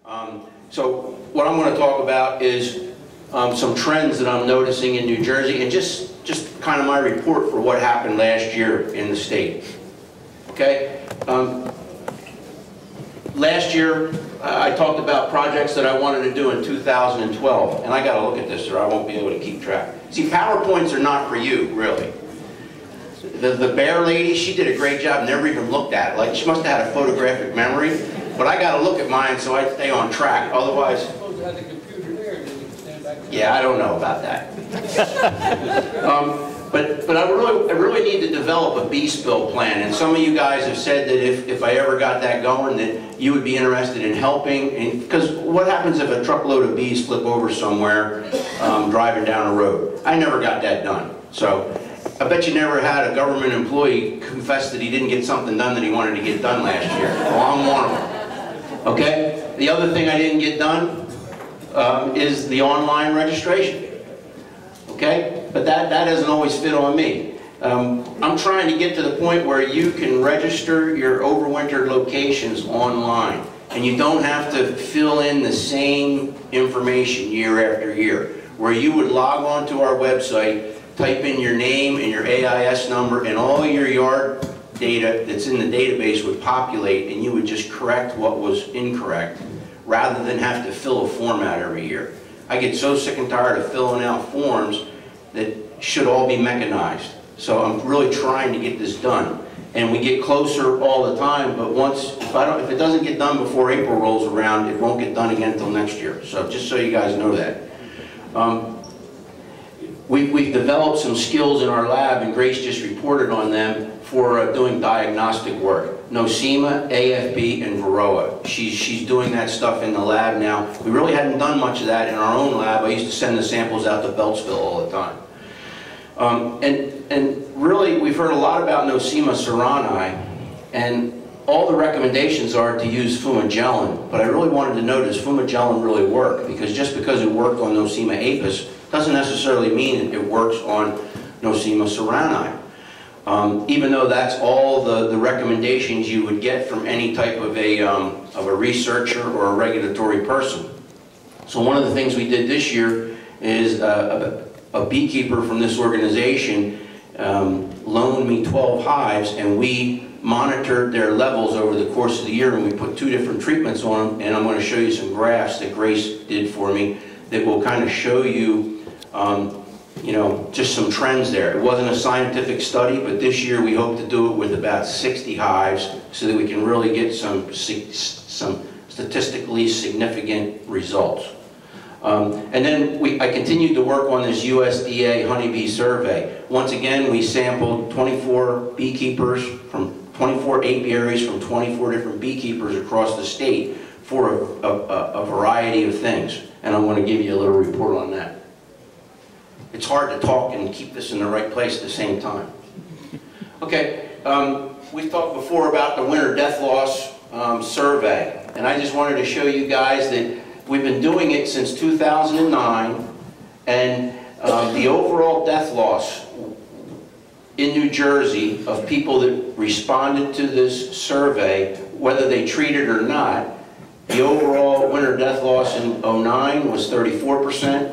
So what I'm going to talk about is some trends that I'm noticing in New Jersey, and just kind of my report for what happened last year in the state. Okay? Last year, I talked about projects that I wanted to do in 2012, and I got to look at this or I won't be able to keep track. See, PowerPoints are not for you, really. The bear lady, she did a great job, never even looked at it. Like, she must have had a photographic memory, but I got to look at mine so I stay on track. Otherwise, supposed to have the computer there, and then you can stand back. Yeah, I don't know about that. But I really need to develop a bee spill plan, and some of you guys have said that if I ever got that going, that you would be interested in helping. Because what happens if a truckload of bees flip over somewhere driving down a road? I never got that done. So I bet you never had a government employee confess that he didn't get something done that he wanted to get done last year. Well, I'm one of them. Okay? The other thing I didn't get done is the online registration. Okay? But that doesn't always fit on me. I'm trying to get to the point where you can register your overwintered locations online, and you don't have to fill in the same information year after year. Where you would log on to our website, type in your name and your AIS number, and all your yard data that's in the database would populate, and you would just correct what was incorrect, rather than have to fill a form out every year. I get so sick and tired of filling out forms that should all be mechanized. So I'm really trying to get this done. And we get closer all the time, but if it doesn't get done before April rolls around, it won't get done again until next year. So just so you guys know that. We've developed some skills in our lab, and Grace just reported on them, for doing diagnostic work. Nosema, AFB, and Varroa. She's doing that stuff in the lab now. We really hadn't done much of that in our own lab. I used to send the samples out to Beltsville all the time. And really, we've heard a lot about Nosema ceranae, and all the recommendations are to use fumagellin, but I really wanted to notice fumagellin really worked, because just because it worked on Nosema apis doesn't necessarily mean it works on Nosema ceranae. Even though that's all the recommendations you would get from any type of a researcher or a regulatory person. So one of the things we did this year is a beekeeper from this organization loaned me 12 hives, and we monitored their levels over the course of the year, and we put 2 different treatments on them, and I'm going to show you some graphs that Grace did for me that will kind of show you you know, just some trends there. It wasn't a scientific study, but this year we hope to do it with about 60 hives so that we can really get some statistically significant results. And then I continued to work on this USDA honeybee survey. Once again, we sampled 24 beekeepers from 24 apiaries from 24 different beekeepers across the state for a variety of things. And I'm going to give you a little report on that. It's hard to talk and keep this in the right place at the same time. Okay, we talked before about the winter death loss survey, and I just wanted to show you guys that we've been doing it since 2009, and the overall death loss in New Jersey of people that responded to this survey, whether they treated or not, the overall winter death loss in 09 was 34%,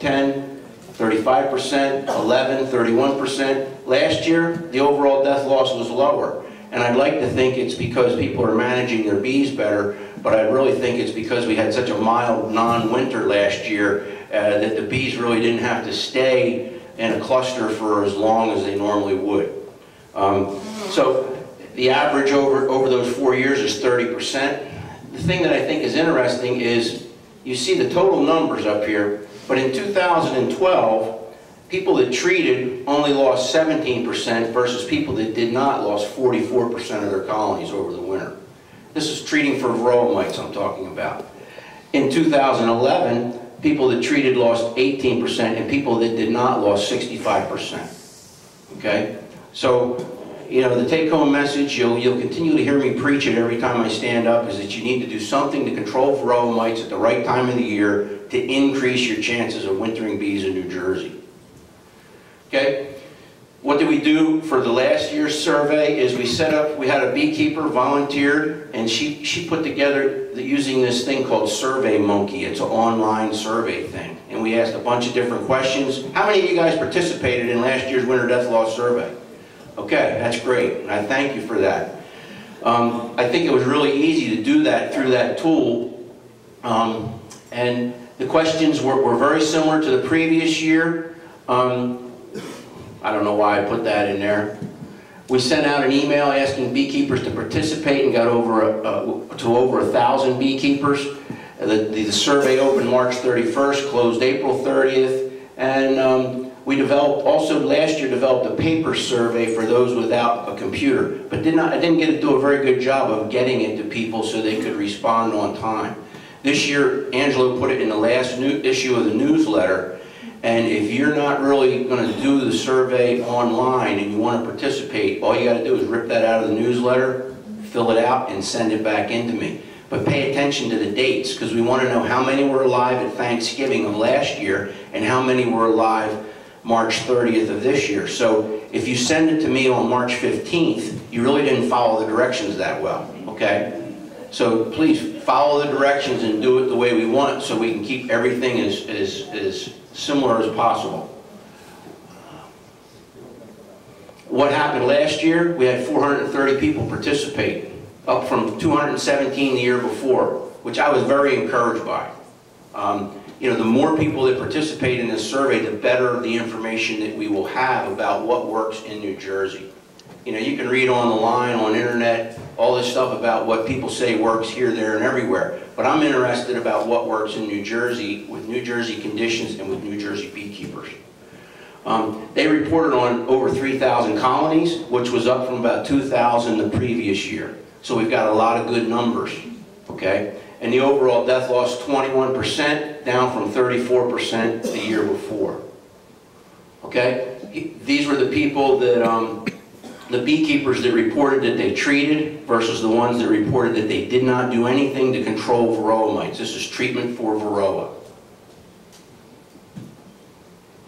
010, 35%, 11, 31%. Last year, the overall death loss was lower. And I'd like to think it's because people are managing their bees better, but I really think it's because we had such a mild non-winter last year that the bees really didn't have to stay in a cluster for as long as they normally would. So the average over those 4 years is 30%. The thing that I think is interesting is you see the total numbers up here. But in 2012, people that treated only lost 17% versus people that did not lost 44% of their colonies over the winter. This is treating for varroa mites I'm talking about. In 2011, people that treated lost 18% and people that did not lost 65%. Okay? So, you know, the take-home message, you'll continue to hear me preach it every time I stand up, is that you need to do something to control varroa mites at the right time of the year to increase your chances of wintering bees in New Jersey. Okay? What did we do for the last year's survey is we had a beekeeper volunteered, and she put together using this thing called Survey Monkey. It's an online survey thing. And we asked a bunch of different questions. How many of you guys participated in last year's winter death loss survey? Okay, that's great, and I thank you for that. I think it was really easy to do that through that tool. And the questions were very similar to the previous year. I don't know why I put that in there. We sent out an email asking beekeepers to participate and got to over 1,000 beekeepers. The survey opened March 31st, closed April 30th, and we last year developed a paper survey for those without a computer, but I didn't get to do a very good job of getting it to people so they could respond on time. This year, Angelo put it in the last issue of the newsletter, and if you're not really going to do the survey online and you want to participate, all you got to do is rip that out of the newsletter, fill it out, and send it back into me. But pay attention to the dates, because we want to know how many were alive at Thanksgiving of last year and how many were alive March 30th of this year. So if you send it to me on March 15th, you really didn't follow the directions that well, okay? So please follow the directions and do it the way we want so we can keep everything as similar as possible. What happened last year? We had 430 people participate, up from 217 the year before, which I was very encouraged by. You know, the more people that participate in this survey, the better the information that we will have about what works in New Jersey. You know, you can read on the line, on internet, all this stuff about what people say works here, there, and everywhere. But I'm interested about what works in New Jersey, with New Jersey conditions and with New Jersey beekeepers. They reported on over 3,000 colonies, which was up from about 2,000 the previous year. So we've got a lot of good numbers, okay? And the overall death loss, 21%, down from 34% the year before. Okay? These were the people that, the beekeepers that reported that they treated versus the ones that reported that they did not do anything to control varroa mites. This is treatment for varroa.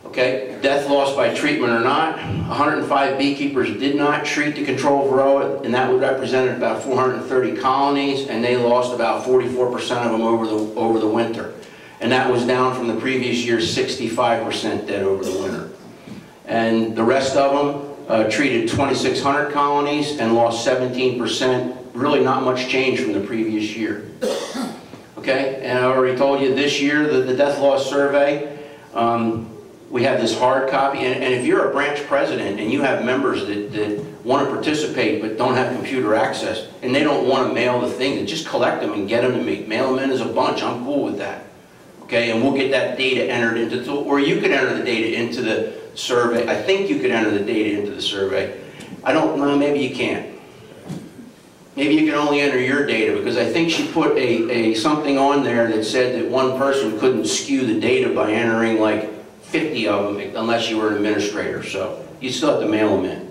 Okay? Death loss by treatment or not, 105 beekeepers did not treat to control varroa, and that would represent about 430 colonies, and they lost about 44% of them over the winter. And that was down from the previous year's 65% dead over the winter. And the rest of them treated 2,600 colonies and lost 17%, really not much change from the previous year. Okay, and I already told you this year, the death loss survey, we have this hard copy, and if you're a branch president and you have members that want to participate but don't have computer access, and they don't want to mail the thing, then just collect them and get them to me. Mail them in as a bunch, I'm cool with that. Okay, and we'll get that data entered into, or you could enter the data into the survey. I think you could enter the data into the survey. I don't know, maybe you can't. Maybe you can only enter your data, because I think she put something on there that said that one person couldn't skew the data by entering like 50 of them, unless you were an administrator, so you still have to mail them in.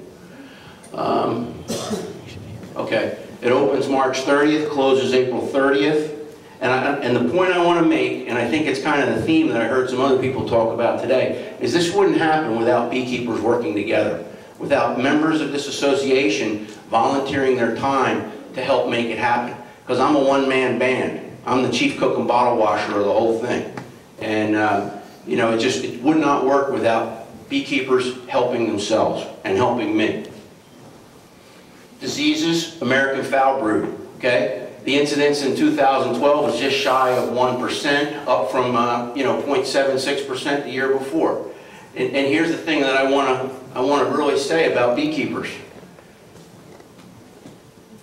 Okay, it opens March 30th, closes April 30th, and the point I want to make, and I think it's kind of the theme that I heard some other people talk about today, is this wouldn't happen without beekeepers working together, without members of this association volunteering their time to help make it happen. Because I'm a one-man band. I'm the chief cook and bottle washer of the whole thing. And you know, it would not work without beekeepers helping themselves and helping me. Diseases, American foul brood, okay? The incidence in 2012 was just shy of 1%, up from 0.76% the year before. And here's the thing that I want to really say about beekeepers.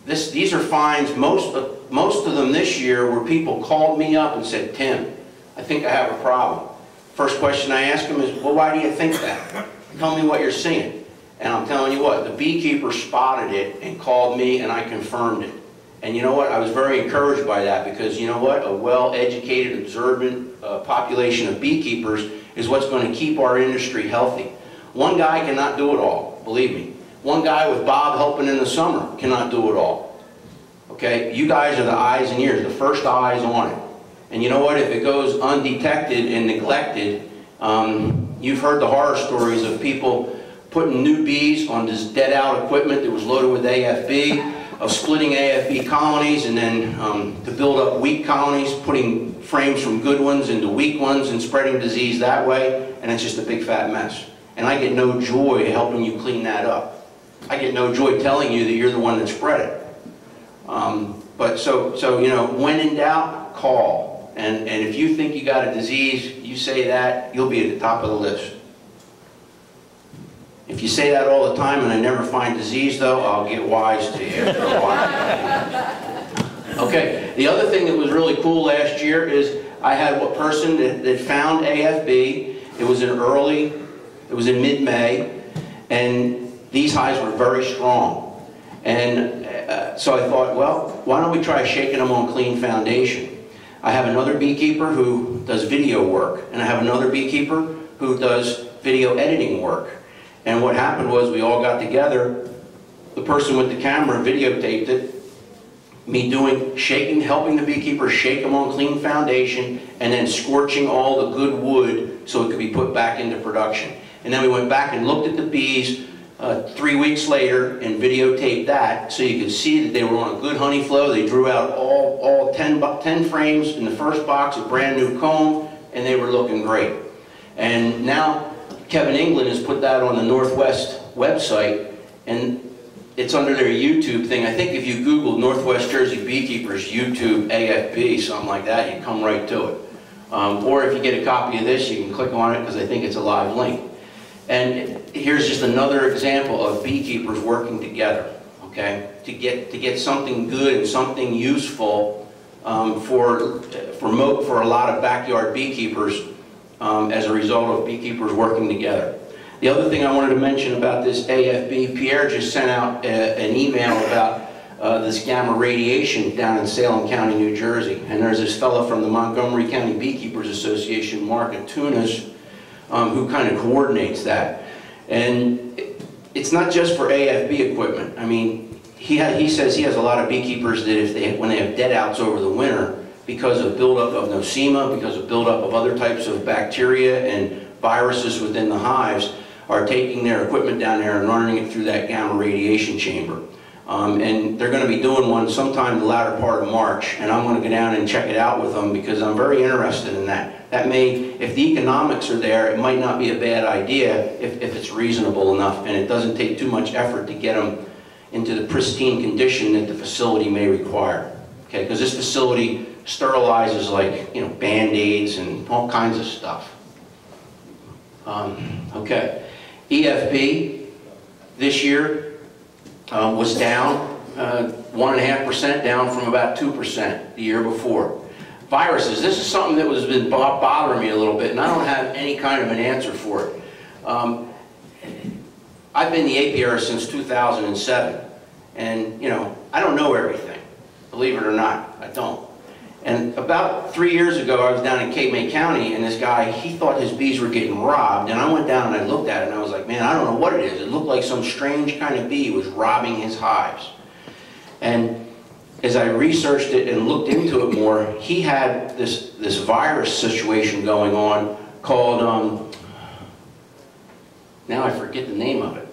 These are finds. Most of them this year where people called me up and said, "Tim, I think I have a problem." First question I ask them is, "Well, why do you think that? Tell me what you're seeing." And I'm telling you what, the beekeeper spotted it and called me, and I confirmed it. And you know what? I was very encouraged by that, because you know what? A well-educated, observant population of beekeepers is what's going to keep our industry healthy. One guy cannot do it all, believe me. One guy with Bob helping in the summer cannot do it all. Okay? You guys are the eyes and ears, the first eyes on it. And you know what? If it goes undetected and neglected, you've heard the horror stories of people putting new bees on this dead out equipment that was loaded with AFB, of splitting AFB colonies and then to build up weak colonies, putting frames from good ones into weak ones and spreading disease that way, and it's just a big fat mess. And I get no joy helping you clean that up. I get no joy telling you that you're the one that spread it. But so you know, when in doubt, call. And if you think you got a disease, you say that, you'll be at the top of the list. If you say that all the time and I never find disease though, I'll get wise to you after a while. Okay, the other thing that was really cool last year is I had a person that found AFB. It was in mid-May, and these hives were very strong. And so I thought, well, why don't we try shaking them on clean foundation? I have another beekeeper who does video work, and I have another beekeeper who does video editing work. And what happened was we all got together, the person with the camera videotaped it, me helping the beekeeper shake them on clean foundation, and then scorching all the good wood so it could be put back into production. And then we went back and looked at the bees 3 weeks later and videotaped that so you could see that they were on a good honey flow. They drew out all 10 frames in the first box, a brand new comb, and they were looking great. And now Kevin England has put that on the Northwest website, and it's under their YouTube thing. I think if you Google Northwest Jersey Beekeepers YouTube AFB, something like that, you come right to it. Or if you get a copy of this, you can click on it because I think it's a live link. And here's just another example of beekeepers working together, okay, to get something good and something useful for a lot of backyard beekeepers as a result of beekeepers working together. The other thing I wanted to mention about this AFB, Pierre just sent out an email about this gamma radiation down in Salem County, New Jersey. And there's this fellow from the Montgomery County Beekeepers Association, Mark Atunas, who kind of coordinates that. And it's not just for AFB equipment. I mean, he says he has a lot of beekeepers that when they have dead outs over the winter, because of buildup of Nosema, because of buildup of other types of bacteria and viruses within the hives, are taking their equipment down there and running it through that gamma radiation chamber. And they're going to be doing one sometime in the latter part of March, and I'm going to go down and check it out with them because I'm very interested in that. That may, if the economics are there, it might not be a bad idea if it's reasonable enough and it doesn't take too much effort to get them into the pristine condition that the facility may require. Okay, because this facility sterilizes, like, you know, Band-Aids and all kinds of stuff. Okay, EFB this year was down 1.5%, down from about 2% the year before. Viruses, this is something that has been bothering me a little bit, and I don't have any kind of an answer for it. I've been the Apiarist since 2007, and you know, I don't know everything, believe it or not, I don't. And about 3 years ago, I was down in Cape May County, and this guy, he thought his bees were getting robbed, and I went down and I looked at it, and I was like, man, I don't know what it is. It looked like some strange kind of bee was robbing his hives. And as I researched it and looked into it more, he had this virus situation going on called, now I forget the name of it.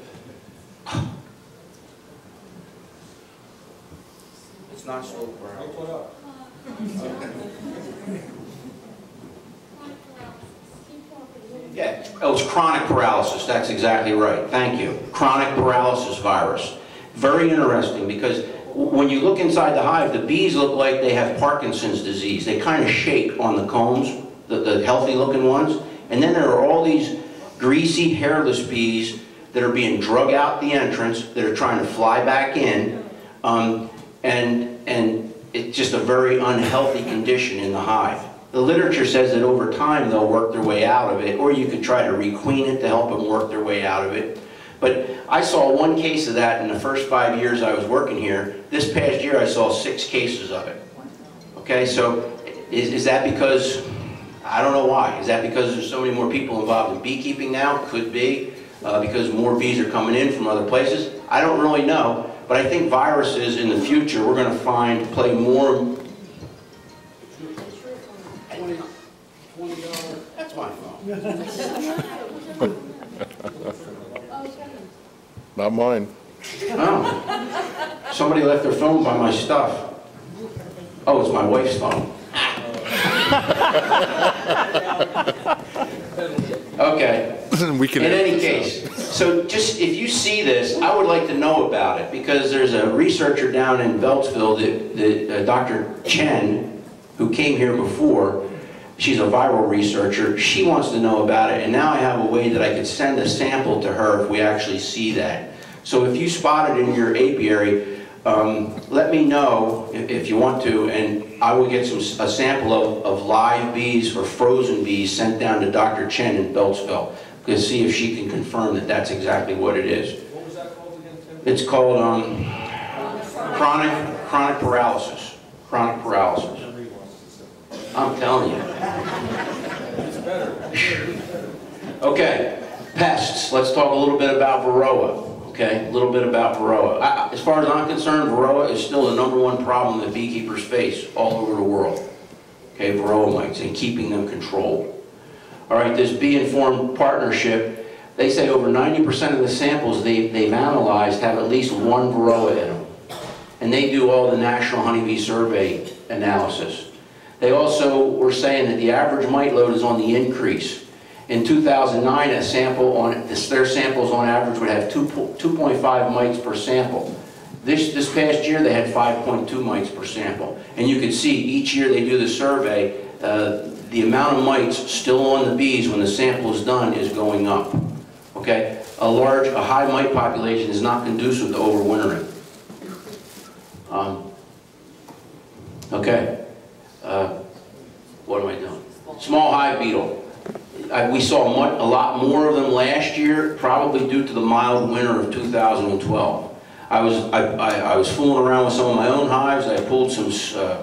It's not slow paralysis. Yeah, oh, it's chronic paralysis. That's exactly right. Thank you. Chronic paralysis virus. Very interesting because when you look inside the hive, the bees look like they have Parkinson's disease. They kind of shake on the combs, the healthy looking ones. And then there are all these greasy, hairless bees that are being drug out the entrance, that are trying to fly back in. And it's just a very unhealthy condition in the hive. The literature says that over time they'll work their way out of it, or you could try to requeen it to help them work their way out of it. But I saw one case of that in the first 5 years I was working here. This past year I saw 6 cases of it. Okay, so is that because, I don't know why. Is that because there's so many more people involved in beekeeping now? Could be. Because more bees are coming in from other places. I don't really know. But I think viruses in the future we're going to find play more. $20. That's my phone. Not mine. Oh. Somebody left their phone by my stuff. Oh, it's my wife's phone. Okay. We can In edit any this case, so just if you see this, I would like to know about it because there's a researcher down in Beltsville, that Dr. Chen, who came here before. She's a viral researcher. She wants to know about it, and now I have a way that I could send a sample to her if we actually see that. So if you spot it in your apiary, let me know if you want to, and I will get a sample of live bees or frozen bees sent down to Dr. Chen in Beltsville to see if she can confirm that that's exactly what it is. What was that called again, Tim? It's called chronic paralysis. Chronic paralysis. I'm telling you. It's better. Okay, pests. Let's talk a little bit about Varroa. Okay, a little bit about Varroa. As far as I'm concerned, Varroa is still the #1 problem that beekeepers face all over the world. Okay, Varroa mites and keeping them controlled. All right, this bee-informed partnership, they say over 90% of the samples they've analyzed have at least one Varroa in them. And they do all the National Honeybee Survey analysis. They also were saying that the average mite load is on the increase. In 2009, their samples on average would have 2.5 mites per sample. This past year, they had 5.2 mites per sample. And you can see each year they do the survey, the amount of mites still on the bees when the sample is done is going up. Okay? A high mite population is not conducive to overwintering. Okay. What am I doing? Small hive beetle. We saw a lot more of them last year, probably due to the mild winter of 2012. I was fooling around with some of my own hives. I pulled some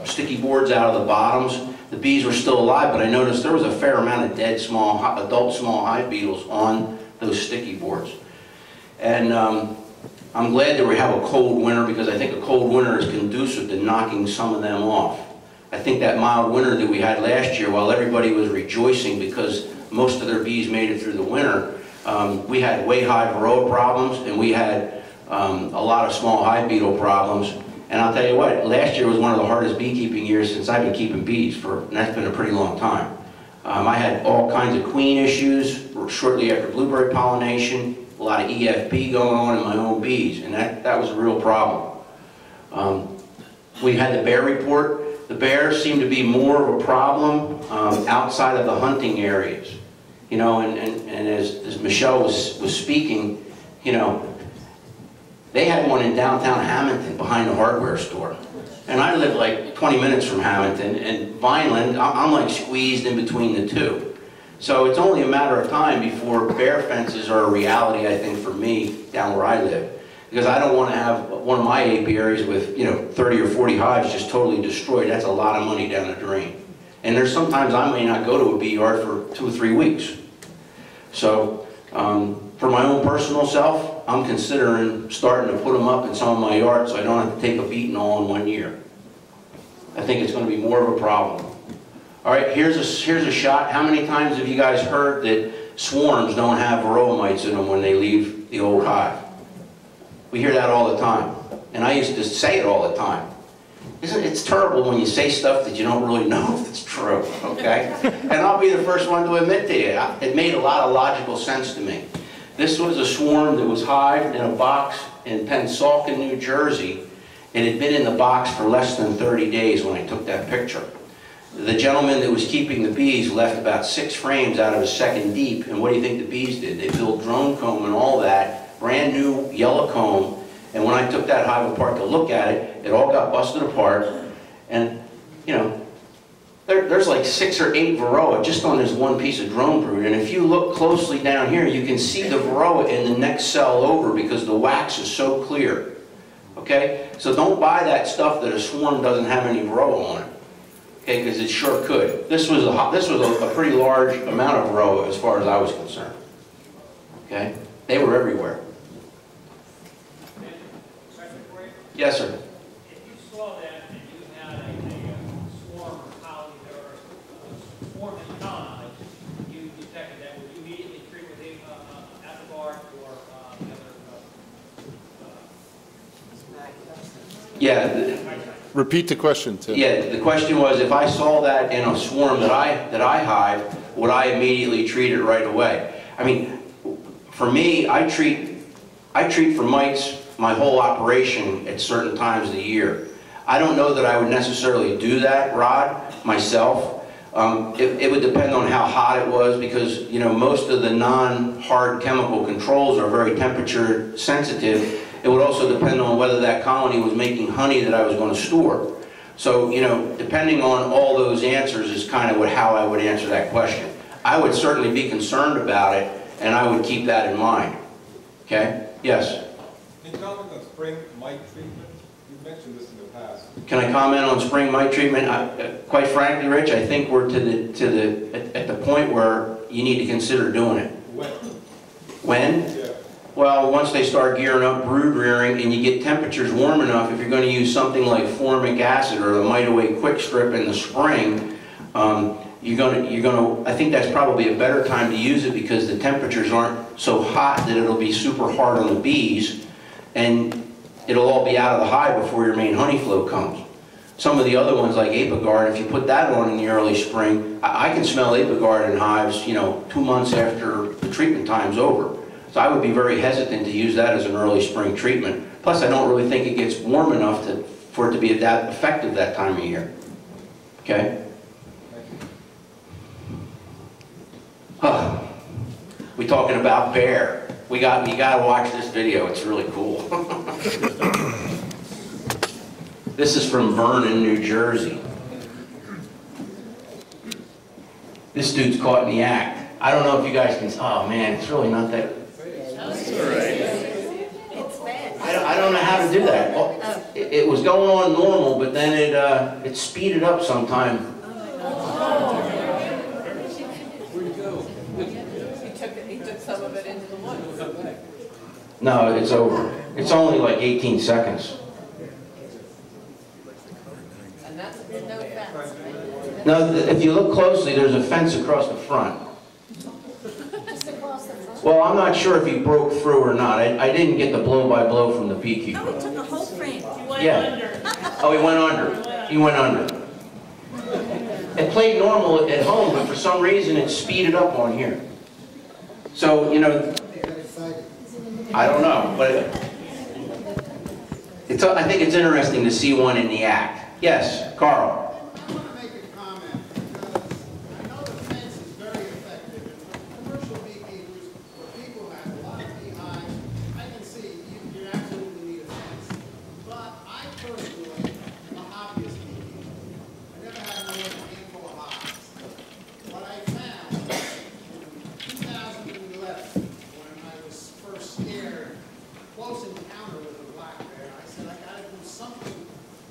sticky boards out of the bottoms. The bees were still alive, but I noticed there was a fair amount of dead adult small hive beetles on those sticky boards. And I'm glad that we have a cold winter because I think a cold winter is conducive to knocking some of them off. I think that mild winter that we had last year, while everybody was rejoicing because most of their bees made it through the winter, we had way high Varroa problems and we had a lot of small hive beetle problems. And I'll tell you what, last year was one of the hardest beekeeping years since I've been keeping bees, and that's been a pretty long time. I had all kinds of queen issues shortly after blueberry pollination, a lot of EFB going on in my own bees, and that was a real problem. We had the bear report. The bears seem to be more of a problem outside of the hunting areas. You know, and as Michelle was speaking, you know, they had one in downtown Hamilton behind the hardware store. And I live like 20 minutes from Hamilton, and Vineland, I'm like squeezed in between the two. So it's only a matter of time before bear fences are a reality, I think, for me down where I live. Because I don't want to have one of my apiaries with, you know, 30 or 40 hives just totally destroyed. That's a lot of money down the drain. And there's sometimes I may not go to a bee yard for 2 or 3 weeks. So for my own personal self, I'm considering starting to put them up in some of my yards so I don't have to take a beating all in 1 year. I think it's going to be more of a problem. All right, here's a shot. How many times have you guys heard that swarms don't have Varroa mites in them when they leave the old hive? We hear that all the time. And I used to say it all the time. It's terrible when you say stuff that you don't really know if it's true, okay? And I'll be the first one to admit to you, it made a lot of logical sense to me. This was a swarm that was hived in a box in Pennsauken, New Jersey. It had been in the box for less than 30 days when I took that picture. The gentleman that was keeping the bees left about 6 frames out of a second deep, and what do you think the bees did? They built drone comb and all that, brand new yellow comb, and when I took that hive apart to look at it, it all got busted apart, and, you know, there's like 6 or 8 Varroa just on this one piece of drone brood, and if you look closely down here, you can see the Varroa in the next cell over because the wax is so clear, okay? So don't buy that stuff that a swarm doesn't have any Varroa on it. Okay, because it sure could. This was a pretty large amount of Varroa as far as I was concerned. Okay, they were everywhere. Question for you? Yes, sir. If you saw that and you had a swarm or colony or a swarm in colonize, you detected that, would you immediately treat with Apiarist or the other Yeah, Repeat the question, Tim. yeah, the question was, if I saw that in a swarm that I hive, would I immediately treat it right away? I mean, for me, I treat for mites my whole operation at certain times of the year. I don't know that I would necessarily do that, Rod, myself. It would depend on how hot it was, because, you know, most of the non-hard chemical controls are very temperature sensitive. It would also depend on whether that colony was making honey that I was going to store. So, you know, depending on all those answers is kind of how I would answer that question. I would certainly be concerned about it, and I would keep that in mind. Okay? Yes? Can you comment on spring mite treatment? You've mentioned this in the past. Can I comment on spring mite treatment? Quite frankly, Rich, I think we're at the point where you need to consider doing it. When? When? Yeah. Well, once they start gearing up brood rearing and you get temperatures warm enough, if you're going to use something like formic acid or the Mite Away Quick Strip in the spring, I think that's probably a better time to use it, because the temperatures aren't so hot that it'll be super hard on the bees, and it'll all be out of the hive before your main honey flow comes. Some of the other ones like Apiguard, if you put that on in the early spring, I can smell Apiguard in hives, you know, 2 months after the treatment time's over. So I would be very hesitant to use that as an early spring treatment. Plus, I don't really think it gets warm enough for it to be that effective that time of year. Okay? We talking about bear. You gotta watch this video. It's really cool. This is from Vernon, New Jersey. This dude's caught in the act. I don't know if you guys can. Oh man, it's really not that. I don't know how to do that. Well, it was going on normal, but then it speeded up sometime. Where'd you go? He took some of it into the woods. No, it's over. It's only like 18 seconds. And that's no fence. No, if you look closely, there's a fence across the front. Just across the front? Well, I'm not sure if he broke through or not. I didn't get the blow-by-blow from the beekeeper. Oh, he took a whole frame. Yeah. Oh, he went under. He went under. It played normal at home, but for some reason it speeded up on here. So, you know, I don't know, but I think it's interesting to see one in the act. Yes, Carl. I want to make a comment, because I know the fence is very effective, and for commercial beekeepers or people who have a lot of beehives, I can see you absolutely need a fence. But I personally am a hobbyist beekeeper. I never had more than a handful of hives. What I found in 2011, when I was first scared, close encounter with a black bear, I said, I got to do something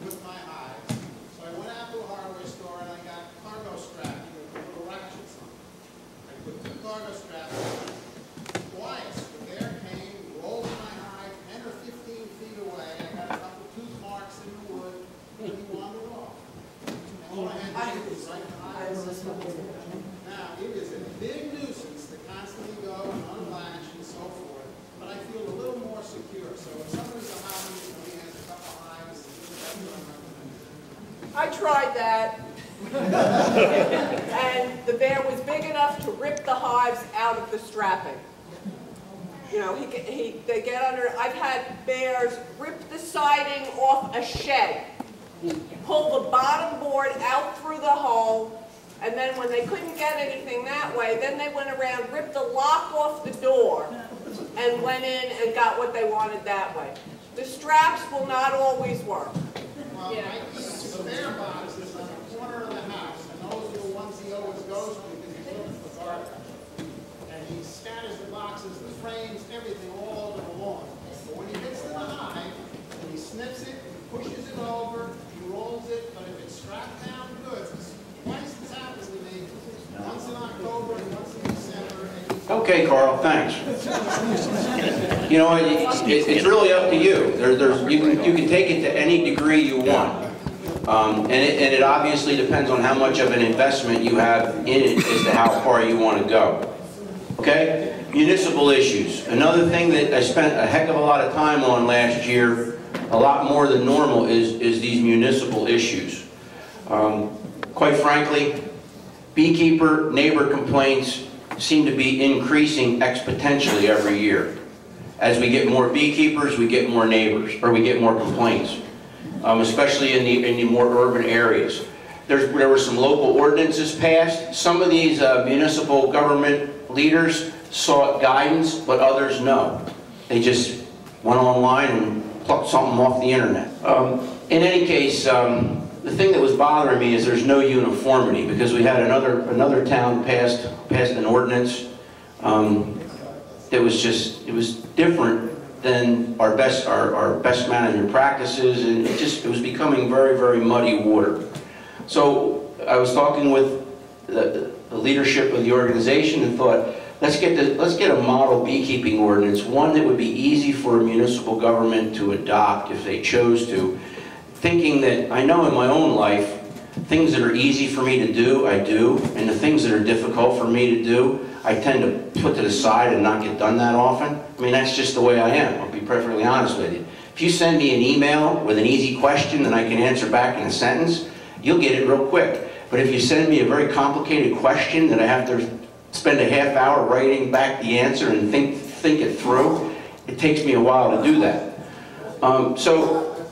with my hives. So I went out to a hardware store and I got cargo straps with little ratchets on. I put 2 cargo straps on. Twice, the bear came, rolled in my hive 10 or 15 feet away. I got a couple tooth marks in the wood, and he wandered off. And all I had to do was write the hive. Now, it is a big nuisance to constantly go and unlatch and so forth, but I feel a little more secure. So if somebody's a hobby and he has a couple hives, that's what I'm recommending. I tried that. And the bear was big enough to rip the hives out of the strapping. You know, they get under. I've had bears rip the siding off a shed, pull the bottom board out through the hole, and then when they couldn't get anything that way, then they went around, ripped the lock off the door, and went in and got what they wanted that way. The straps will not always work. Well, I keep the bear boxes on the corner of the house, and those are the ones he always goes to because he's looking for garbage. And he scatters the boxes, the frames, everything all over the lawn. But when he gets to the hive, he snips it, he pushes it over, he rolls it, but if it's strapped down good, twice it's happened to me, once in October and once in December. Okay, Carl, thanks. You know, it's really up to you. You can take it to any degree you want. And it obviously depends on how much of an investment you have in it as to how far you want to go. Okay? Municipal issues. Another thing that I spent a heck of a lot of time on last year a lot more than normal is these municipal issues. Quite frankly, beekeeper neighbor complaints seem to be increasing exponentially every year. As we get more beekeepers, we get more neighbors, or we get more complaints, especially in the more urban areas. There were some local ordinances passed. Some of these municipal government leaders sought guidance, but others no. They just went online and plucked something off the internet. In any case, the thing that was bothering me is there's no uniformity, because we had another town passed an ordinance that was just, it was different than our best management practices, and it was becoming very, very muddy water. So I was talking with the leadership of the organization and thought, let's get a model beekeeping ordinance, one that would be easy for a municipal government to adopt if they chose to, thinking that I know in my own life, things that are easy for me to do, I do, and the things that are difficult for me to do, I tend to put to the side and not get done that often. I mean, that's just the way I am, I'll be perfectly honest with you. If you send me an email with an easy question that I can answer back in a sentence, you'll get it real quick. But if you send me a very complicated question that I have to spend a half hour writing back the answer and think it through, it takes me a while to do that. So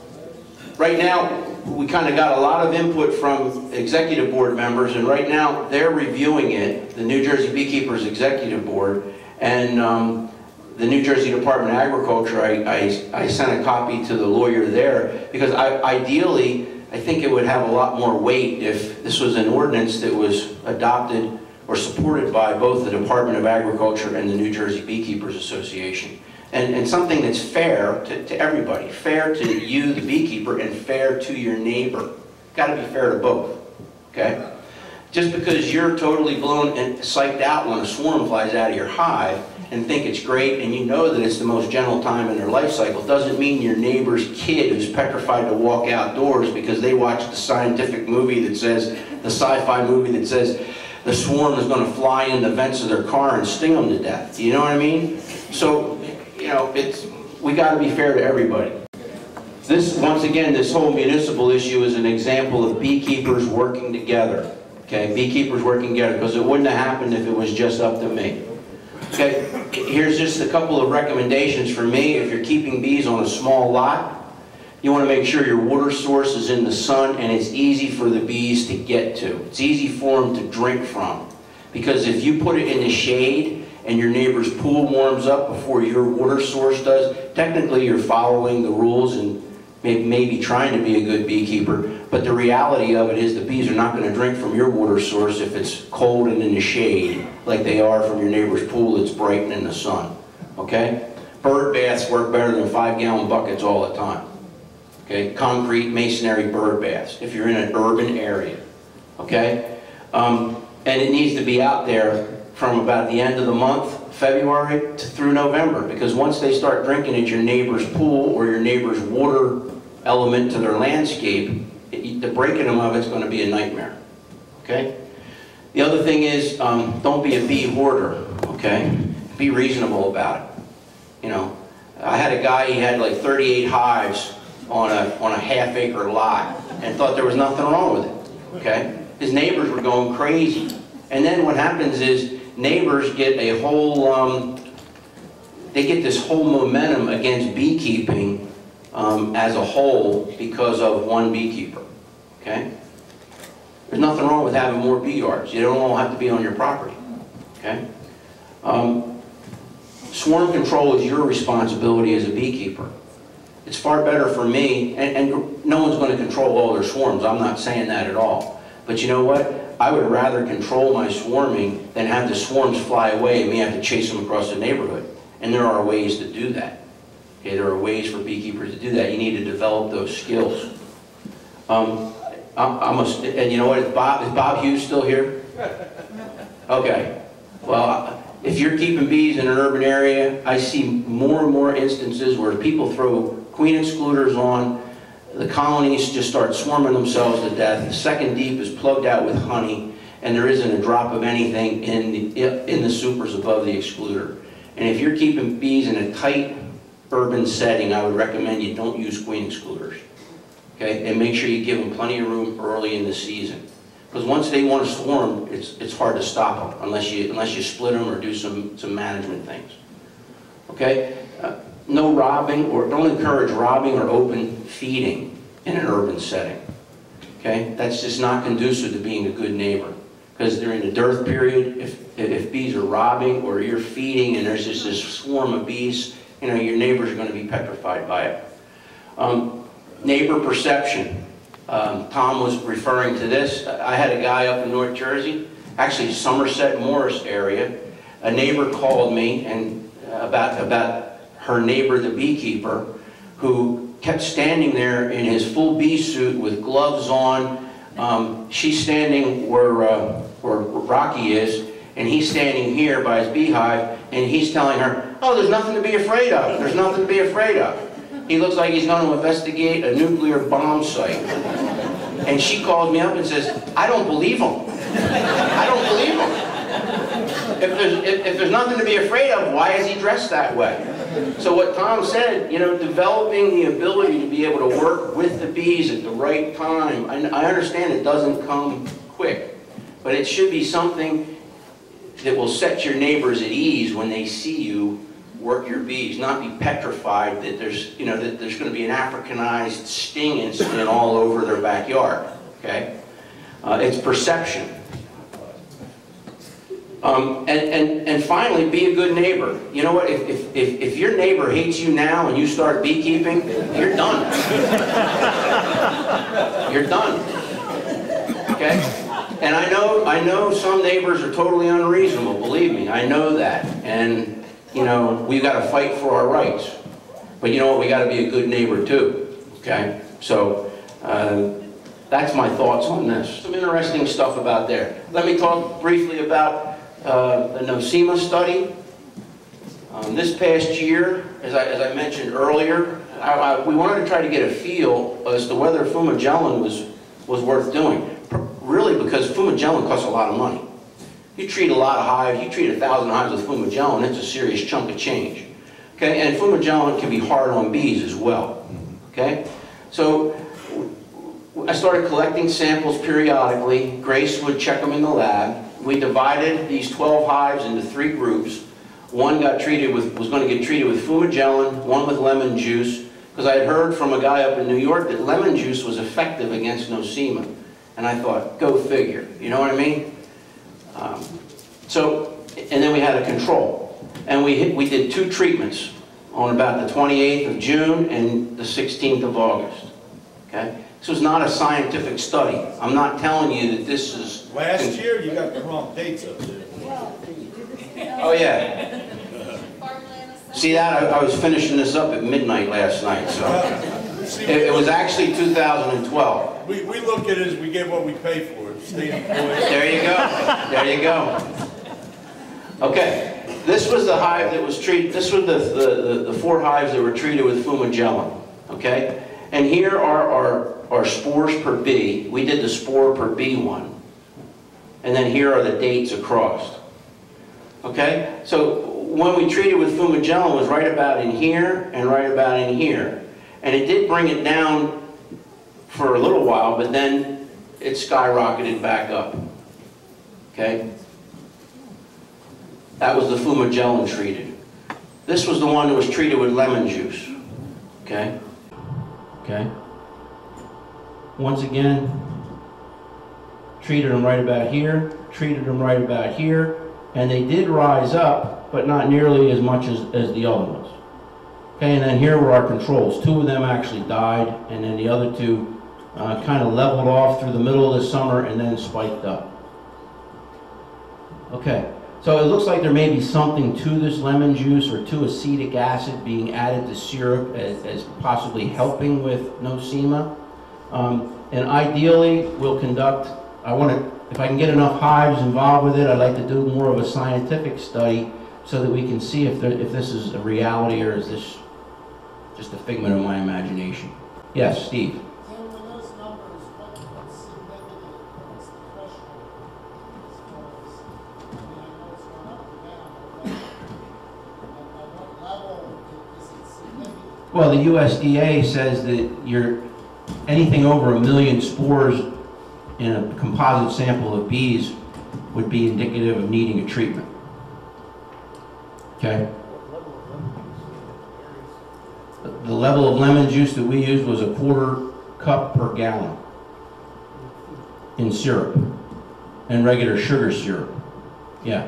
right now, we kind of got a lot of input from executive board members, and right now they're reviewing it, the New Jersey Beekeepers Executive Board, and the New Jersey Department of Agriculture. I sent a copy to the lawyer there, because ideally, I think it would have a lot more weight if this was an ordinance that was adopted or supported by both the Department of Agriculture and the New Jersey Beekeepers Association. And something that's fair to everybody, fair to you, the beekeeper, and fair to your neighbor. Got to be fair to both, okay? Just because you're totally blown and psyched out when a swarm flies out of your hive and think it's great and you know that it's the most gentle time in their life cycle doesn't mean your neighbor's kid who's petrified to walk outdoors because they watched the scientific movie that says, the sci-fi movie that says the swarm is going to fly in the vents of their car and sting them to death. Do you know what I mean? So, you know, we got to be fair to everybody. This, once again, this whole municipal issue is an example of beekeepers working together. Okay, beekeepers working together, because it wouldn't have happened if it was just up to me. Okay, here's just a couple of recommendations for me. If you're keeping bees on a small lot, you want to make sure your water source is in the sun and it's easy for the bees to get to. It's easy for them to drink from. Because if you put it in the shade and your neighbor's pool warms up before your water source does, technically you're following the rules and maybe trying to be a good beekeeper, but the reality of it is the bees are not going to drink from your water source if it's cold and in the shade, like they are from your neighbor's pool that's bright and in the sun, okay? Bird baths work better than 5-gallon buckets all the time, okay? Concrete, masonry bird baths, if you're in an urban area, okay? And it needs to be out there from about the end of the month, February, through November, because once they start drinking at your neighbor's pool or your neighbor's water element to their landscape, the breaking them of it's going to be a nightmare, okay? The other thing is, don't be a bee hoarder, okay? Be reasonable about it. You know, I had a guy, he had like 38 hives on a half-acre lot and thought there was nothing wrong with it, okay? His neighbors were going crazy. And then what happens is neighbors get a whole, they get this whole momentum against beekeeping as a whole because of one beekeeper, okay? There's nothing wrong with having more bee yards. You don't all have to be on your property, okay? Swarm control is your responsibility as a beekeeper. It's far better for me, and no one's going to control all their swarms. I'm not saying that at all. But you know what? I would rather control my swarming than have the swarms fly away and me have to chase them across the neighborhood. And there are ways to do that. Okay, there are ways for beekeepers to do that. You need to develop those skills. And you know what? Is Bob Hughes still here? Okay. Well, if you're keeping bees in an urban area, I see more and more instances where people throw queen excluders on, the colonies just start swarming themselves to death, the second deep is plugged out with honey, and there isn't a drop of anything in the supers above the excluder. And if you're keeping bees in a tight urban setting, I would recommend you don't use queen excluders. Okay, and make sure you give them plenty of room early in the season. Because once they want to swarm, it's hard to stop them unless you split them or do some management things. Okay, no robbing, or don't encourage robbing or open feeding in an urban setting. Okay, that's just not conducive to being a good neighbor. Because during the dearth period, if bees are robbing or you're feeding and there's just this swarm of bees, you know, your neighbors are going to be petrified by it. Neighbor perception. Tom was referring to this. I had a guy up in North Jersey, actually Somerset Morris area. A neighbor called me and about her neighbor, the beekeeper, who kept standing there in his full bee suit with gloves on. She's standing where Rocky is, and he's standing here by his beehive, and he's telling her, "Oh, there's nothing to be afraid of. There's nothing to be afraid of." He looks like he's going to investigate a nuclear bomb site. And she calls me up and says, "I don't believe him. I don't believe him. If there's nothing to be afraid of, why is he dressed that way?" So what Tom said, you know, developing the ability to be able to work with the bees at the right time. I understand it doesn't come quick, but it should be something that will set your neighbors at ease when they see you work your bees, not be petrified that there's, you know, that there's going to be an Africanized sting incident all over their backyard. Okay, it's perception. And finally, be a good neighbor. You know what? If your neighbor hates you now and you start beekeeping, you're done. You're done. Okay? And I know some neighbors are totally unreasonable. Believe me, I know that. And you know, we've got to fight for our rights. But you know what? We got to be a good neighbor too. Okay? So that's my thoughts on this. Some interesting stuff about there. Let me talk briefly about the Nosema study. This past year, as I mentioned earlier, we wanted to try to get a feel as to whether fumagellin was worth doing. Really, because fumagellin costs a lot of money. You treat a lot of hives, you treat 1,000 hives with fumagellin, it's a serious chunk of change. Okay, and fumagellin can be hard on bees as well. Okay, so I started collecting samples periodically. Grace would check them in the lab. We divided these 12 hives into 3 groups. One got treated with, was going to get treated with fumagellin, one with lemon juice, because I had heard from a guy up in New York that lemon juice was effective against Nosema. And I thought, go figure, you know what I mean? And then we had a control. And we did 2 treatments on about the 28th of June and the 16th of August. Okay? This was not a scientific study. I'm not telling you that this is... Last year, you got the wrong dates up there. Oh, yeah. See that? I was finishing this up at midnight last night, so... It was actually 2012. We look at it as we get what we pay for it. State employees. There you go. There you go. Okay. This was the hive that was treated. This was the 4 hives that were treated with fumagellin. Okay. And here are our spores per bee. We did the spore per bee one. And then here are the dates across. Okay. So when we treated with fumagellin, it was right about in here and right about in here. And it did bring it down for a little while, but then it skyrocketed back up. Okay? That was the fumagellin treated. This was the one that was treated with lemon juice. Okay? Okay? Once again, treated them right about here, treated them right about here, and they did rise up, but not nearly as much as the other ones. Okay, and then here were our controls. 2 of them actually died, and then the other 2 kind of leveled off through the middle of the summer and then spiked up. Okay, so it looks like there may be something to this lemon juice or to acetic acid being added to syrup as possibly helping with Nosema. And ideally, we'll conduct, if I can get enough hives involved with it, I'd like to do more of a scientific study so that we can see if this is a reality or is this just a figment of my imagination. Yes, Steve. So when those numbers, what's significant, what's the threshold as far as, I mean, I know it's gone up or down, but at what level is it significant? Well, the USDA says that anything over 1 million spores in a composite sample of bees would be indicative of needing a treatment. Okay? The level of lemon juice that we used was 1/4 cup per gallon in syrup and regular sugar syrup. Yeah.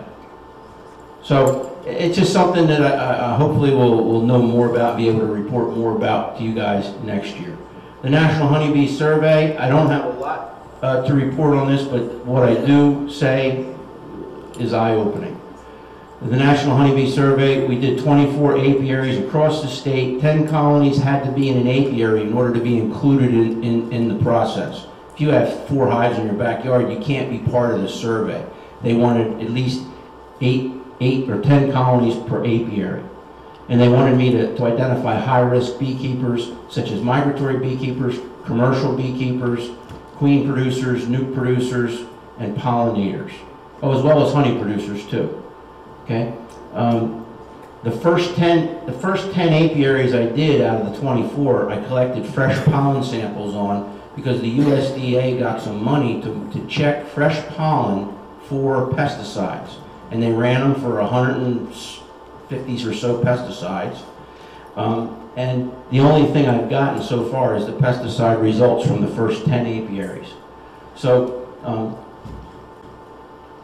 So it's just something that I hopefully will know more about, be able to report more about to you guys next year. The National Honeybee Survey, I don't have a lot to report on this, but what I do say is eye-opening. The National Honeybee Survey, we did 24 apiaries across the state. 10 colonies had to be in an apiary in order to be included in the process. If you have 4 hives in your backyard, you can't be part of the survey. They wanted at least 8 or 10 colonies per apiary. And they wanted me to identify high-risk beekeepers, such as migratory beekeepers, commercial beekeepers, queen producers, nuke producers, and pollinators. Oh, as well as honey producers too. Okay? The first 10 apiaries I did out of the 24, I collected fresh pollen samples on because the USDA got some money to check fresh pollen for pesticides. And they ran them for 150 or so pesticides. And the only thing I've gotten so far is the pesticide results from the first 10 apiaries. So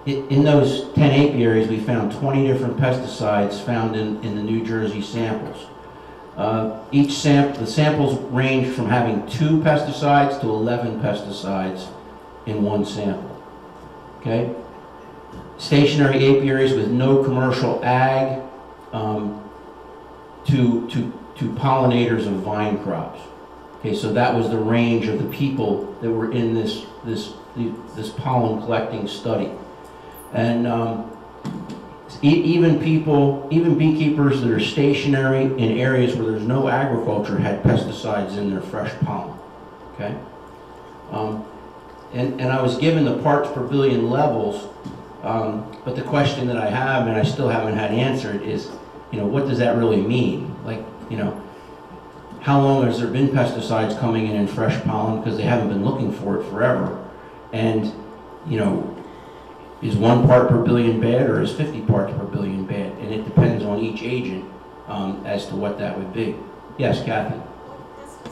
in those 10 apiaries, we found 20 different pesticides found in the New Jersey samples. The samples range from having 2 pesticides to 11 pesticides in one sample. Okay? Stationary apiaries with no commercial ag to pollinators of vine crops. Okay, so that was the range of the people that were in this pollen collecting study. And even beekeepers that are stationary in areas where there's no agriculture had pesticides in their fresh pollen. Okay, and I was given the parts per billion levels, but the question that I have and I still haven't had answered is, what does that really mean? Like, how long has there been pesticides coming in fresh pollen, because they haven't been looking for it forever? And, is 1 part per billion bad or is 50 parts per billion bad? And it depends on each agent as to what that would be. Yes, Kathy? What pesticides did you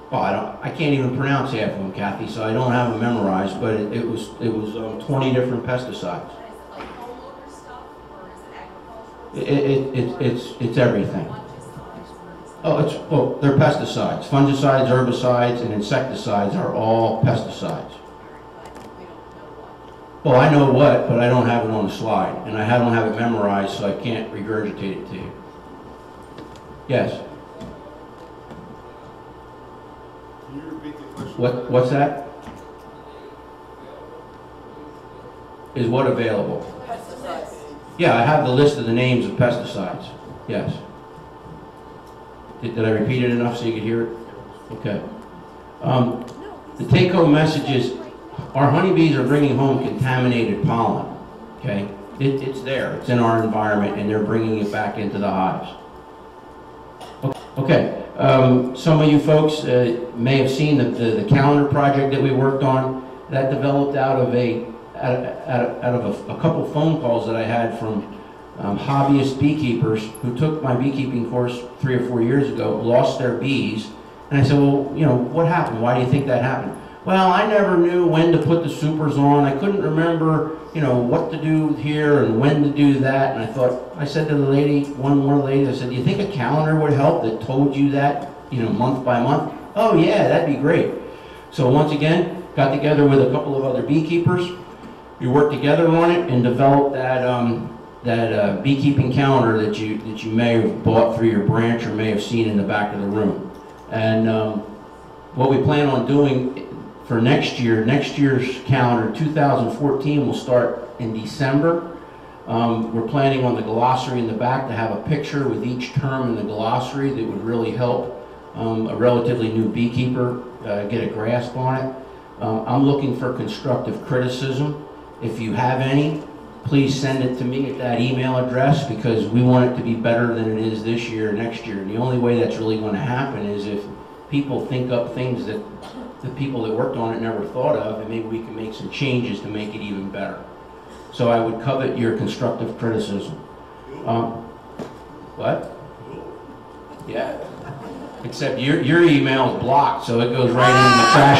find? Well, I can't even pronounce half of them, Kathy, so I don't have them memorized, but it was 20 different pesticides. Is it like homeowner stuff, or is it agricultural? It's everything. Fungicides, Well, they're pesticides. Fungicides, herbicides, and insecticides are all pesticides. we don't know what. Well, I know what, but I don't have it on the slide, and I don't have it memorized, so I can't regurgitate it to you. Yes? Can you repeat the question? What's that? Is what available? Pesticides. Yeah, I have the list of the names of pesticides. Yes. Did I repeat it enough so you could hear it? Okay. The take-home message is our honeybees are bringing home contaminated pollen. Okay? It's there. It's in our environment, and they're bringing it back into the hives. Okay. Some of you folks may have seen the calendar project that we worked on. That developed out of a couple phone calls that I had from hobbyist beekeepers who took my beekeeping course 3 or 4 years ago, lost their bees, and I said, well, what happened? Why do you think that happened? Well, I never knew when to put the supers on. I couldn't remember, what to do here and when to do that. And I said to the lady, one more lady, I said, do you think a calendar would help that told you that, month by month? Oh yeah, that'd be great. So once again, got together with a couple of other beekeepers. We worked together on it and developed that beekeeping calendar that you may have bought through your branch or may have seen in the back of the room. And what we plan on doing for next year's calendar, 2014, will start in December. We're planning on the glossary in the back to have a picture with each term in the glossary that would really help a relatively new beekeeper get a grasp on it. I'm looking for constructive criticism. If you have any, please send it to me at that email address, because we want it to be better than it is this year or next year. And the only way that's really going to happen is if people think up things that the people that worked on it never thought of, and maybe we can make some changes to make it even better. So I would covet your constructive criticism. What? Yeah. Except your email is blocked, so it goes right in the trash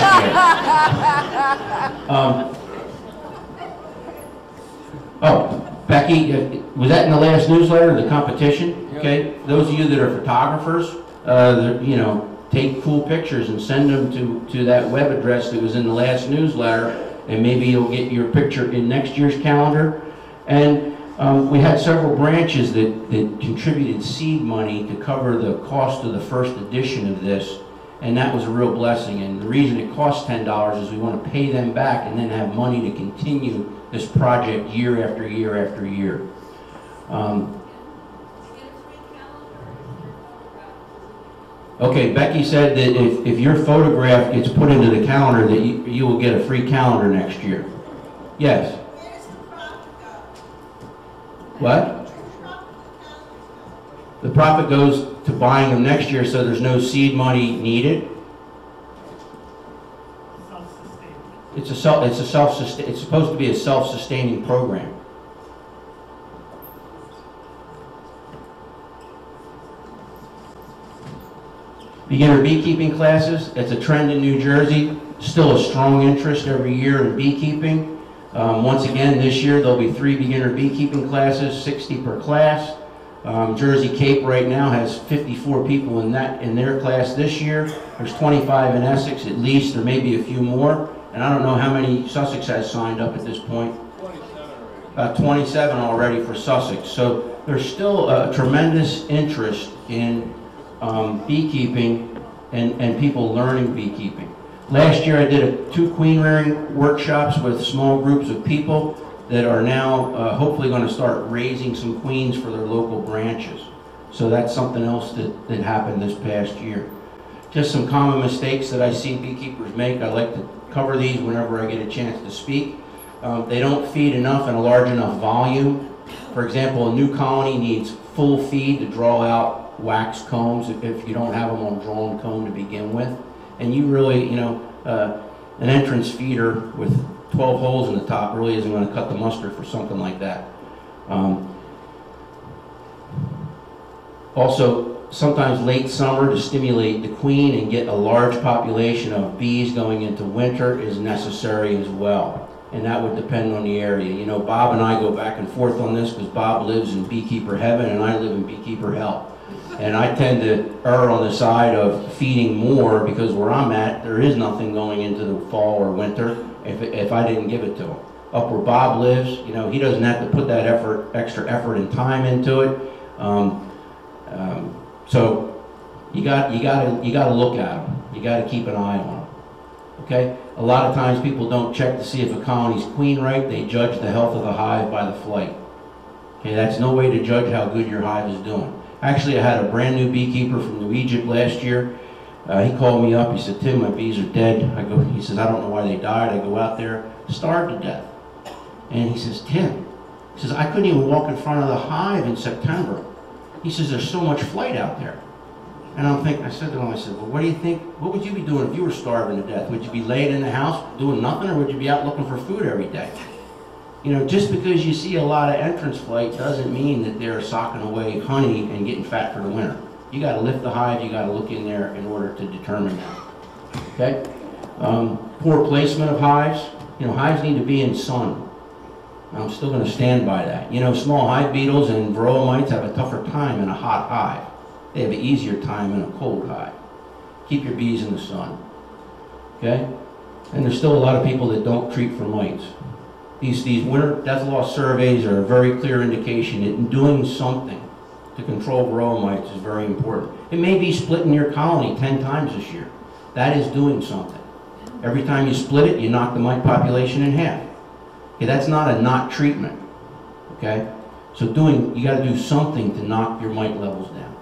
can. Oh, Becky, was that in the last newsletter, the competition? Okay, those of you that are photographers, you know, take cool pictures and send them to that web address that was in the last newsletter, and maybe you'll get your picture in next year's calendar. And we had several branches that contributed seed money to cover the cost of the first edition of this, and that was a real blessing. And the reason it costs $10 is we want to pay them back and then have money to continue this project year after year after year. Okay, Becky said that if your photograph gets put into the calendar, that you will get a free calendar next year. Yes. Where's the profit go? What? The profit goes to buying them next year, so there's no seed money needed. It's supposed to be a self-sustaining program. Beginner beekeeping classes, it's a trend in New Jersey. Still a strong interest every year in beekeeping. Once again, this year there'll be 3 beginner beekeeping classes, 60 per class. Jersey Cape right now has 54 people in their class this year. There's 25 in Essex at least. There may be a few more. And I don't know how many Sussex has signed up at this point. 27 already for Sussex. So there's still a tremendous interest in beekeeping and people learning beekeeping. Last year I did 2 queen rearing workshops with small groups of people that are now hopefully going to start raising some queens for their local branches. So that's something else that happened this past year. Just some common mistakes that I see beekeepers make. I like to cover these whenever I get a chance to speak. They don't feed enough in a large enough volume. For example, a new colony needs full feed to draw out wax combs if you don't have them on drawn comb to begin with. And you really, you know, an entrance feeder with 12 holes in the top really isn't going to cut the mustard for something like that. Also, sometimes late summer to stimulate the queen and get a large population of bees going into winter is necessary as well. And that would depend on the area. You know, Bob and I go back and forth on this because Bob lives in beekeeper heaven and I live in beekeeper hell. And I tend to err on the side of feeding more because where I'm at, there is nothing going into the fall or winter if I didn't give it to him. Up where Bob lives, you know, he doesn't have to put that extra effort and time into it. So you got to look at them. You got to keep an eye on them. Okay? A lot of times people don't check to see if a colony's queen right. They judge the health of the hive by the flight. Okay, that's no way to judge how good your hive is doing. Actually, I had a brand new beekeeper from New Egypt last year. He called me up. He said, "Tim, my bees are dead." He says, "I don't know why they died." I go out there, starved to death. And he says, "Tim," he says, "I couldn't even walk in front of the hive in September." He says, "There's so much flight out there." And I said to him, well, what do you think, what would you be doing if you were starving to death? Would you be laying in the house doing nothing, or would you be out looking for food every day? You know, just because you see a lot of entrance flight doesn't mean that they're socking away honey and getting fat for the winter. You got to lift the hive, you got to look in there in order to determine that. Okay? Poor placement of hives. You know, hives need to be in sun. I'm still going to stand by that. You know, small hive beetles and varroa mites have a tougher time in a hot hive. They have an easier time in a cold hive. Keep your bees in the sun. Okay? And there's still a lot of people that don't treat for mites. These winter death loss surveys are a very clear indication that doing something to control varroa mites is very important. It may be splitting your colony 10 times this year. That is doing something. Every time you split it, you knock the mite population in half. Okay, that's not a not treatment. Okay? So you got to do something to knock your mite levels down.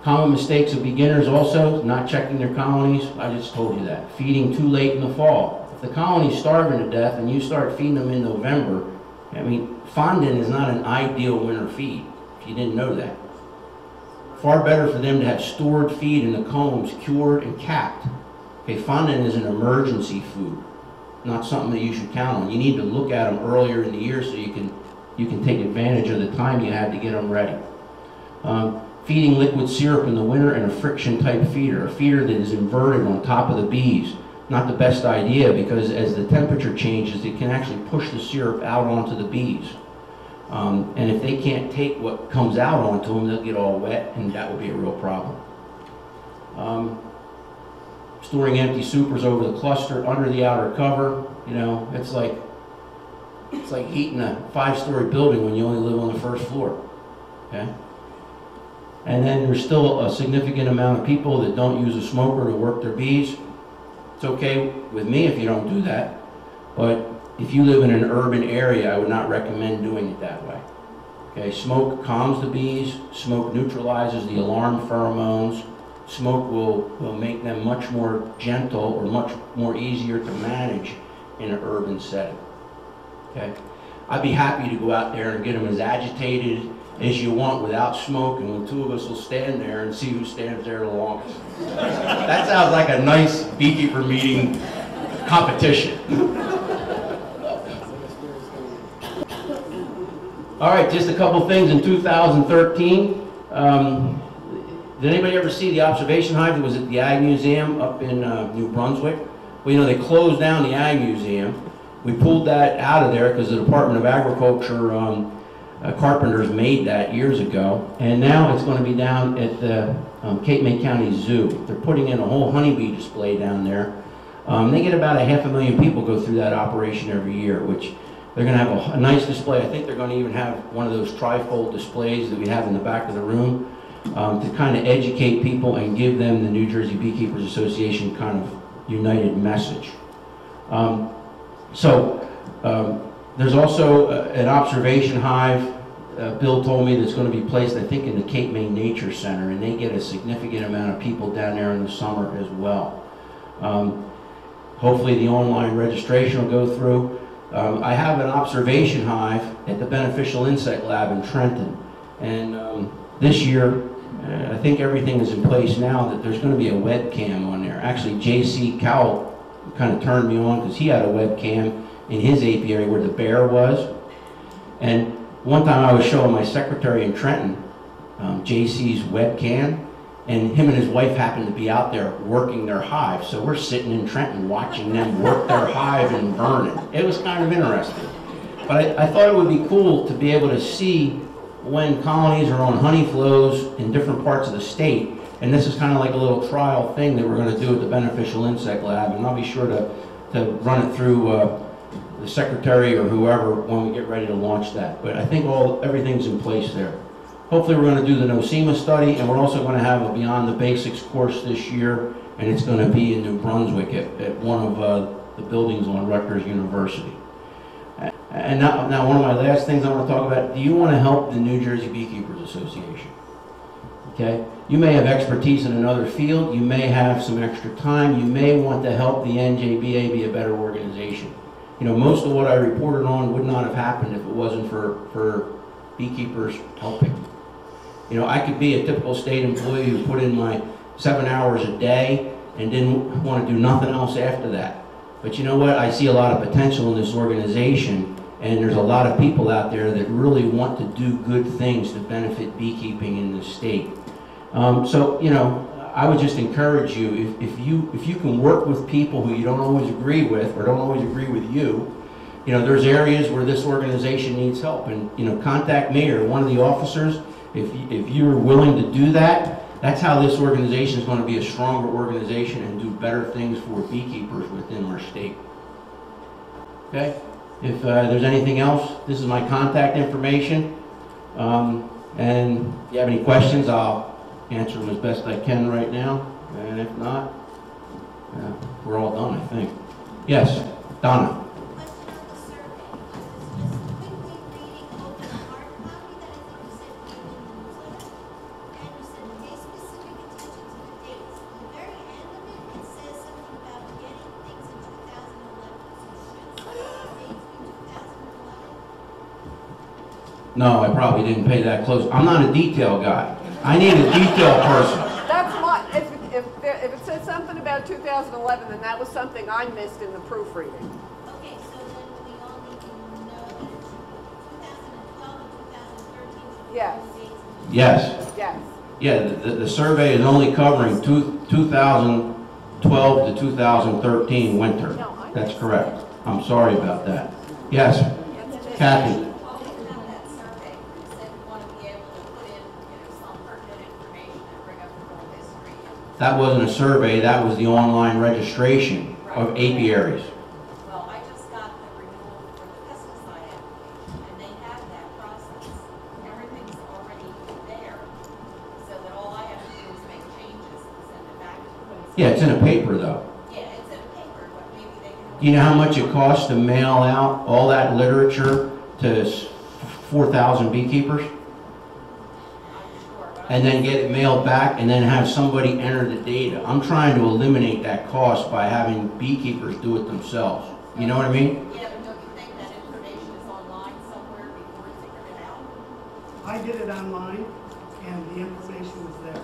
Common mistakes of beginners also, not checking their colonies. I just told you that. Feeding too late in the fall. If the colony's starving to death and you start feeding them in November, I mean, fondant is not an ideal winter feed, if you didn't know that. Far better for them to have stored feed in the combs, cured and capped. Okay, fondant is an emergency food, not something that you should count on. You need to look at them earlier in the year so you can take advantage of the time you have to get them ready. Feeding liquid syrup in the winter in a friction type feeder, a feeder that is inverted on top of the bees. Not the best idea, because as the temperature changes, it can actually push the syrup out onto the bees. And if they can't take what comes out onto them, they'll get all wet, and that will be a real problem. Storing empty supers over the cluster under the outer cover, you know, it's like heating a 5-story building when you only live on the first floor. Okay? And then there's still a significant amount of people that don't use a smoker to work their bees. It's okay with me if you don't do that, but if you live in an urban area, I would not recommend doing it that way. Okay, smoke calms the bees, smoke neutralizes the alarm pheromones, smoke will make them much more gentle or much more easier to manage in an urban setting. Okay, I'd be happy to go out there and get them as agitated as you want without smoke, and the two of us will stand there and see who stands there the longest. That sounds like a nice beekeeper meeting competition. All right, just a couple things in 2013. Did anybody ever see the observation hive that was at the Ag Museum up in New Brunswick? Well, you know, they closed down the Ag Museum. We pulled that out of there because the Department of Agriculture carpenters made that years ago, and now it's going to be down at the Cape May County Zoo. They're putting in a whole honeybee display down there. They get about 500,000 people go through that operation every year, which they're going to have a nice display. I think they're going to even have one of those trifold displays that we have in the back of the room to kind of educate people and give them the New Jersey Beekeepers Association kind of united message. There's also an observation hive, Bill told me, that's going to be placed, I think, in the Cape May Nature Center, and they get a significant amount of people down there in the summer as well. Hopefully the online registration will go through. I have an observation hive at the Beneficial Insect Lab in Trenton, and this year, I think everything is in place now that there's going to be a webcam on there. Actually, J.C. Cowell kind of turned me on because he had a webcam in his apiary where the bear was. And one time I was showing my secretary in Trenton JC's webcam, and him and his wife happened to be out there working their hive. So we're sitting in Trenton watching them work their hive and burn it. It was kind of interesting. But I thought it would be cool to be able to see when colonies are on honey flows in different parts of the state. And this is kind of like a little trial thing that we're going to do at the Beneficial Insect Lab. And I'll be sure to run it through the secretary or whoever when we get ready to launch that. But I think everything's in place there. Hopefully we're going to do the Nosema study, and we're also going to have a Beyond the Basics course this year, and it's going to be in New Brunswick at one of the buildings on Rutgers University. And now one of my last things I want to talk about, do you want to help the New Jersey Beekeepers Association? Okay? You may have expertise in another field, you may have some extra time, you may want to help the NJBA be a better organization. You know, most of what I reported on would not have happened if it wasn't for beekeepers helping. You know, I could be a typical state employee who put in my 7 hours a day and didn't want to do nothing else after that. But you know what? I see a lot of potential in this organization, and there's a lot of people out there that really want to do good things to benefit beekeeping in this state. So, you know, I would just encourage you, if you can work with people who you don't always agree with or don't always agree with you, you know, there's areas where this organization needs help, and, you know, contact me or one of the officers. If you're willing to do that, that's how this organization is going to be a stronger organization and do better things for beekeepers within our state. Okay? If there's anything else, this is my contact information. And if you have any questions, I'll answer them as best I can right now. And if not, we're all done, I think. Yes, Donna. No, I probably didn't pay that close. I'm not a detail guy. I need a detail person. That's my, if it said something about 2011, then that was something I missed in the proofreading. Okay, so then we all need to know that it's 2012 and 2013. Yes. Yes. Yes. Yeah, the survey is only covering 2012 to 2013 winter. That's correct. I'm sorry about that. Yes, Kathy. Always have that survey, said we want to be able to put in, some pertinent information and bring up the whole history. That wasn't a survey, that was the online registration of apiaries. Well, I just got the renewal for the pesticide application, and they have that process. Everything's already there, so that all I have to do is make changes and send it back to them. Yeah, it's in a paper though. Yeah, it's in a paper, but maybe they can. Do you know how much it costs to mail out all that literature to 4,000 beekeepers? I'm sure, but And then get it mailed back and then have somebody enter the data? I'm trying to eliminate that cost by having beekeepers do it themselves. You know what I mean? yeah, but don't you think that information is online somewhere before it's figured it out? I did it online, and the information was there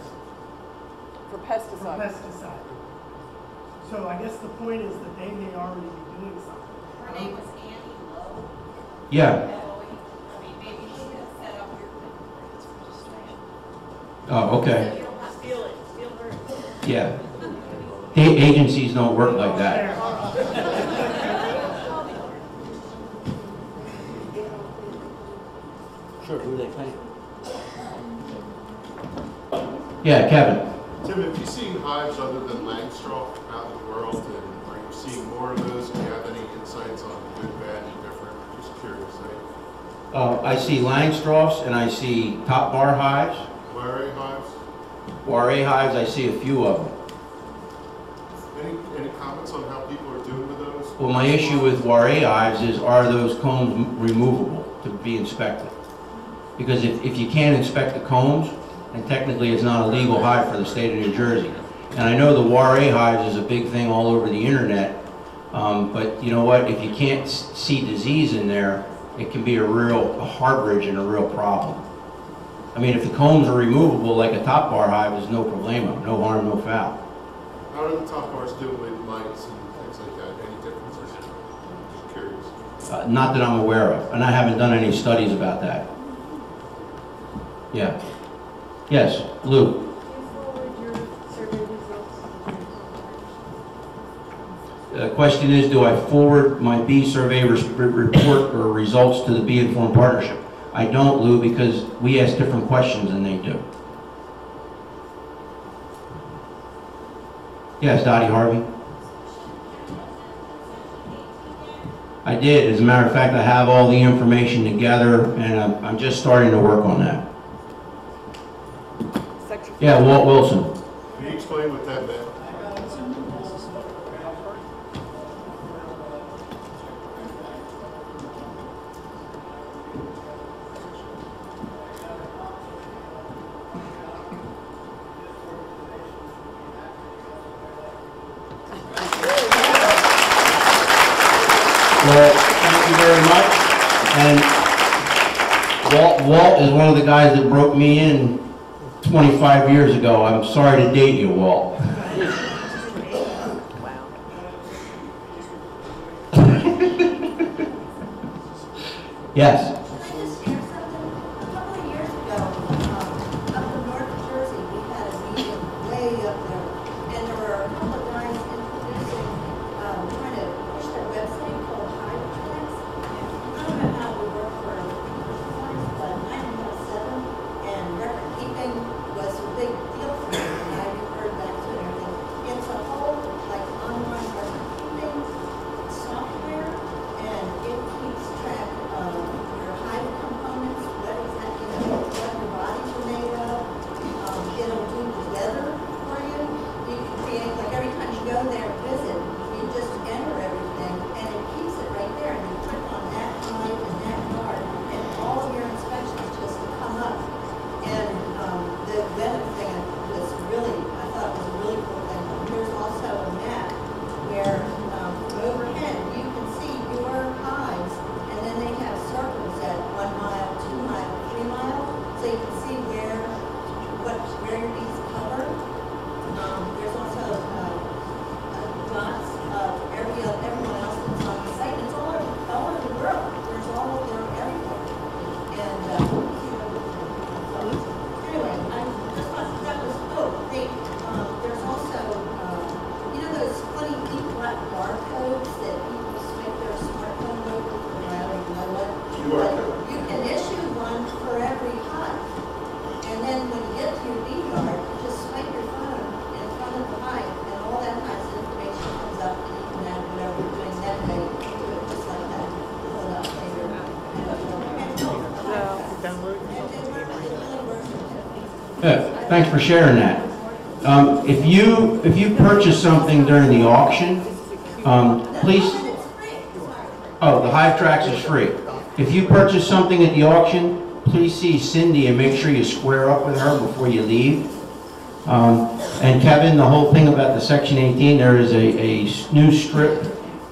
For for pesticides. pesticide. So I guess the point is that they may already be doing something. Her name was Annie Lowe. Yeah. Maybe she could have set up your registration. Oh, okay. You don't have to steal it, steal her. Yeah. Agencies don't work like that. Sure, who they pay? Yeah, Kevin. Tim, have you seen hives other than Langstroth out in the world, and are you seeing more of those? Do you have any insights on good, bad, and different? Just curious. I see Langstroths and I see top bar hives. Wire hives? Warre hives, I see a few of them. Any comments on how people are doing with those? Well, my issue with Warre hives is, are those combs removable to be inspected? Because if you can't inspect the combs, then technically it's not a legal hive for the state of New Jersey. And I know the Warre hives is a big thing all over the internet, but you know what? If you can't see disease in there, it can be a harborage and a real problem. I mean, if the combs are removable like a top bar hive, there's no problemo, no harm, no foul. How are the top bars doing with mites and things like that? Any differences? Just curious. Not that I'm aware of, and I haven't done any studies about that. Yeah. Yes, Lou. Can you forward your survey results? The question is, do I forward my bee survey report or results to the Bee Informed Partnership? I don't, Lou, because we ask different questions than they do. Yes, Dottie Harvey. I did. As a matter of fact, I have all the information together, and I'm just starting to work on that. Yeah, Walt Wilson. Can you explain what that meant? Well, thank you very much. And Walt is one of the guys that broke me in 25 years ago. I'm sorry to date you, Walt. Yes. Can I just share something? A couple of years ago, up in North Jersey, we had a meeting way up there, and there were a couple of guys introducing, trying to push their website called Hive Trends. I don't know how it would work for performance, but mine had 7, and record keeping was a big deal for me, and I referred back to it and everything. It's a whole, like, online record keeping software, and it keeps track of your hive components, what exactly, what your body's Yeah, thanks for sharing that. If you purchase something during the auction, please. Oh, the Hive Tracks is free. If you purchase something at the auction, please see Cindy and make sure you square up with her before you leave. And Kevin, the whole thing about the Section 18, there is a new strip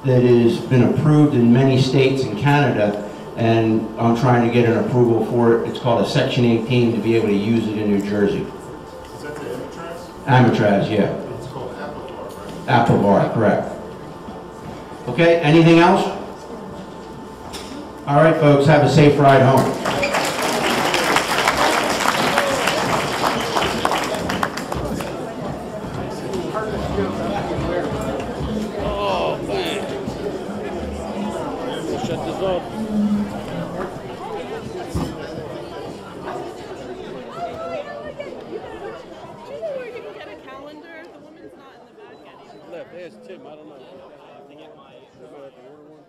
that has been approved in many states in Canada, and I'm trying to get an approval for it. It's called a Section 18 to be able to use it in New Jersey. Is that the Amatraz? Amatraz, yeah. It's called Apiarist, right? Apiarist, correct. Okay, anything else? All right, folks, have a safe ride home. There's Tim, I don't know. I have to get my order one.